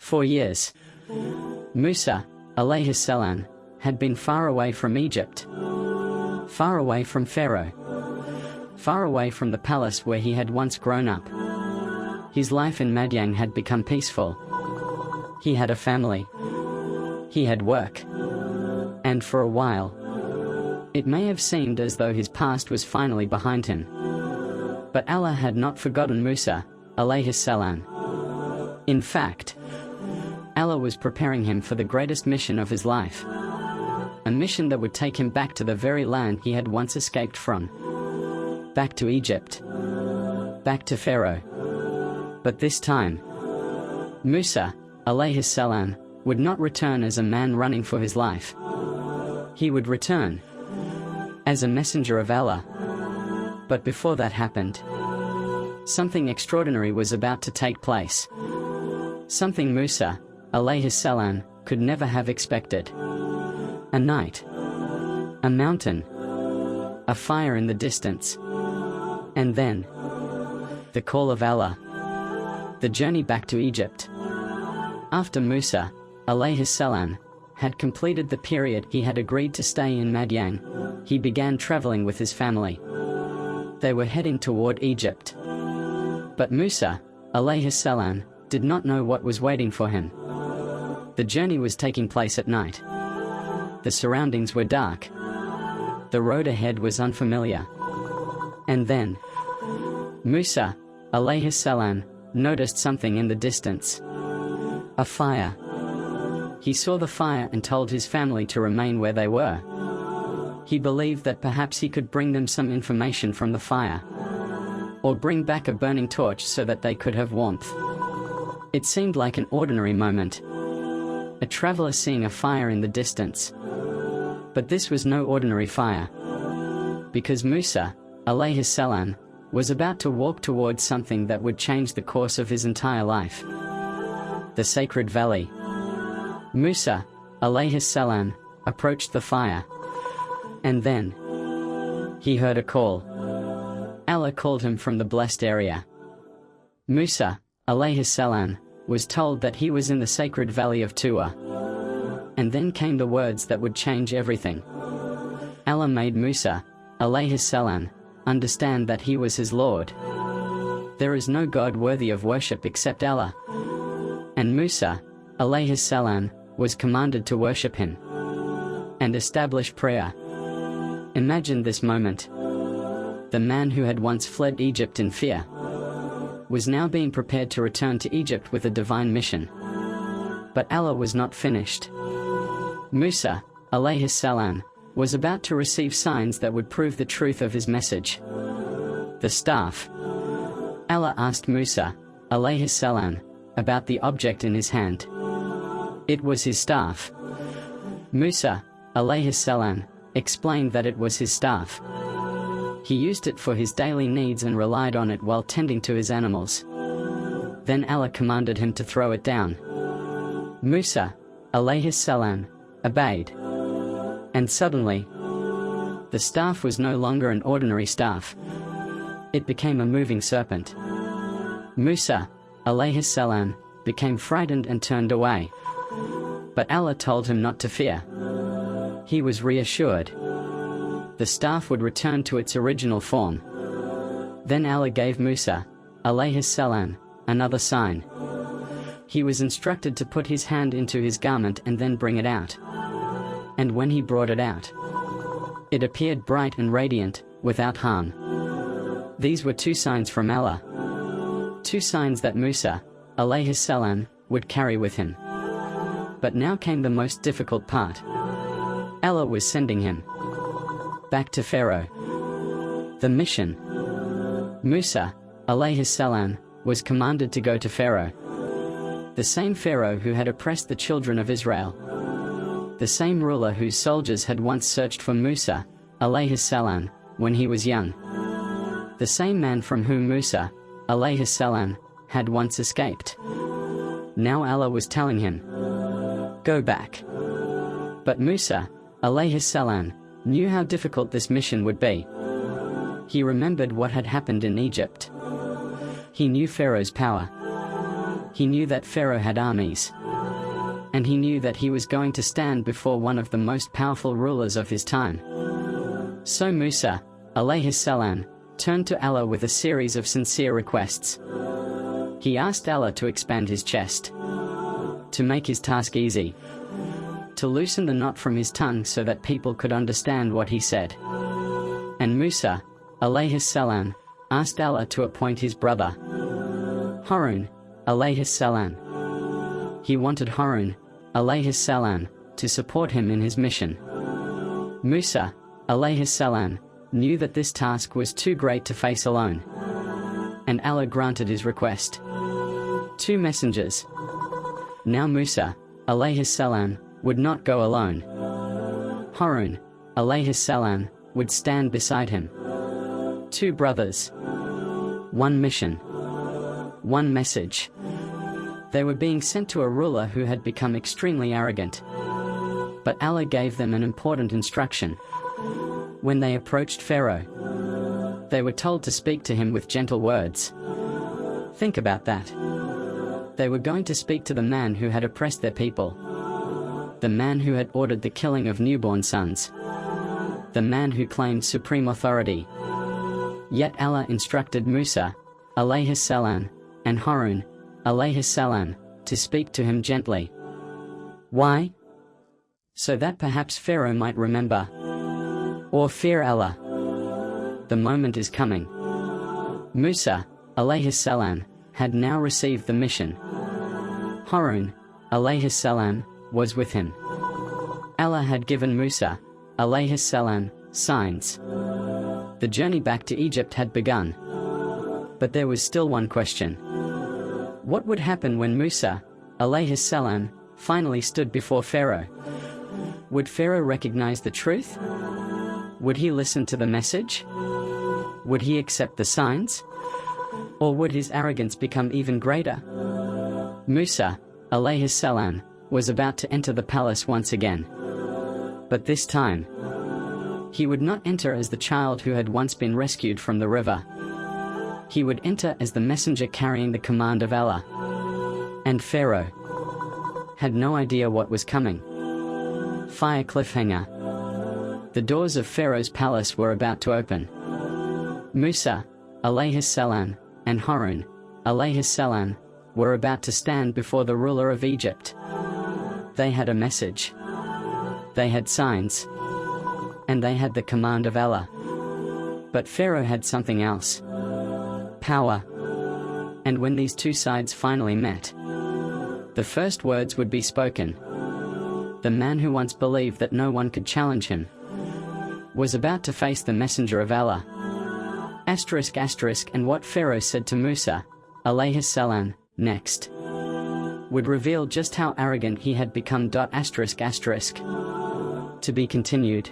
For years, Musa, Alayhis Salam, had been far away from Egypt, far away from Pharaoh, far away from the palace where he had once grown up. His life in Madyan had become peaceful. He had a family. He had work. And for a while, it may have seemed as though his past was finally behind him. But Allah had not forgotten Musa, Alayhis Salam. In fact, Allah was preparing him for the greatest mission of his life. A mission that would take him back to the very land he had once escaped from. Back to Egypt. Back to Pharaoh. But this time, Musa, Alayhis Salam, would not return as a man running for his life. He would return as a messenger of Allah. But before that happened, something extraordinary was about to take place. Something Musa, Alayhis Salam, could never have expected. A night, a mountain, a fire in the distance, and then the call of Allah, the journey back to Egypt. After Musa, Alayhis Salam, had completed the period he had agreed to stay in Madyan, he began traveling with his family. They were heading toward Egypt. But Musa, Alayhis Salam, did not know what was waiting for him. The journey was taking place at night. The surroundings were dark. The road ahead was unfamiliar. And then, Musa, Alayhis Salam, noticed something in the distance. A fire. He saw the fire and told his family to remain where they were. He believed that perhaps he could bring them some information from the fire, or bring back a burning torch so that they could have warmth. It seemed like an ordinary moment. A traveler seeing a fire in the distance. But this was no ordinary fire. Because Musa, Alayhis Salam, was about to walk towards something that would change the course of his entire life. The sacred valley. Musa, Alayhis Salam, approached the fire. And then, he heard a call. Allah called him from the blessed area. Musa, Alayhis Salam, was told that he was in the sacred valley of Tuwa. And then came the words that would change everything. Allah made Musa, Alayhis Salam, understand that he was his Lord. There is no God worthy of worship except Allah. And Musa, Alayhis Salam, was commanded to worship him and establish prayer. Imagine this moment. The man who had once fled Egypt in fear was now being prepared to return to Egypt with a divine mission. But Allah was not finished. Musa, Alayhis Salam, was about to receive signs that would prove the truth of his message. The staff. Allah asked Musa, Alayhis Salam, about the object in his hand. It was his staff. Musa, Alayhis Salam, explained that it was his staff. He used it for his daily needs and relied on it while tending to his animals. Then Allah commanded him to throw it down. Musa, Alayhis Salam, obeyed. And suddenly, the staff was no longer an ordinary staff. It became a moving serpent. Musa, Alayhis Salam, became frightened and turned away. But Allah told him not to fear. He was reassured. The staff would return to its original form. Then Allah gave Musa, Alayhis Salam, another sign. He was instructed to put his hand into his garment and then bring it out. And when he brought it out, it appeared bright and radiant, without harm. These were two signs from Allah. Two signs that Musa, Alayhis Salam, would carry with him. But now came the most difficult part. Allah was sending him back to Pharaoh. The mission. Musa, Alayhis Salam, was commanded to go to Pharaoh. The same Pharaoh who had oppressed the children of Israel. The same ruler whose soldiers had once searched for Musa, Alayhis Salam, when he was young. The same man from whom Musa, Alayhis Salam, had once escaped. Now Allah was telling him, go back. But Musa, Alayhis Salam, knew how difficult this mission would be. He remembered what had happened in Egypt. He knew Pharaoh's power. He knew that Pharaoh had armies. And he knew that he was going to stand before one of the most powerful rulers of his time. So Musa, Alayhis Salam, turned to Allah with a series of sincere requests. He asked Allah to expand his chest, to make his task easy, to loosen the knot from his tongue so that people could understand what he said. And Musa, Alayhis Salam, asked Allah to appoint his brother, Harun, Alayhis Salam. He wanted Harun, Alayhis Salam, to support him in his mission. Musa, Alayhis Salam, knew that this task was too great to face alone. And Allah granted his request. 2 messengers. Now Musa, Alayhis Salam, would not go alone. Harun, Alayhis Salam, would stand beside him. 2 brothers. 1 mission. 1 message. They were being sent to a ruler who had become extremely arrogant. But Allah gave them an important instruction. When they approached Pharaoh, they were told to speak to him with gentle words. Think about that. They were going to speak to the man who had oppressed their people. The man who had ordered the killing of newborn sons. The man who claimed supreme authority. Yet Allah instructed Musa, Alayhis Salam, and Harun, Alayhis Salam, to speak to him gently. Why? So that perhaps Pharaoh might remember. Or fear Allah. The moment is coming. Musa, Alayhis Salam, had now received the mission. Harun, Alayhis Salam, was with him. Allah had given Musa, Alayhis Salam, signs. The journey back to Egypt had begun. But there was still one question. What would happen when Musa, Alayhis Salam, finally stood before Pharaoh? Would Pharaoh recognize the truth? Would he listen to the message? Would he accept the signs? Or would his arrogance become even greater? Musa, Alayhis Salam, was about to enter the palace once again. But this time, he would not enter as the child who had once been rescued from the river. He would enter as the messenger carrying the command of Allah. And Pharaoh had no idea what was coming. Fire cliffhanger. The doors of Pharaoh's palace were about to open. Musa, Alayhis Salam, and Harun, Alayhis Salam, were about to stand before the ruler of Egypt. They had a message. They had signs. And they had the command of Allah. But Pharaoh had something else. Power. And when these 2 sides finally met, the first words would be spoken. The man who once believed that no one could challenge him was about to face the messenger of Allah. ***, and what Pharaoh said to Musa, Alayhis Salam, next, would reveal just how arrogant he had become. ***. To be continued.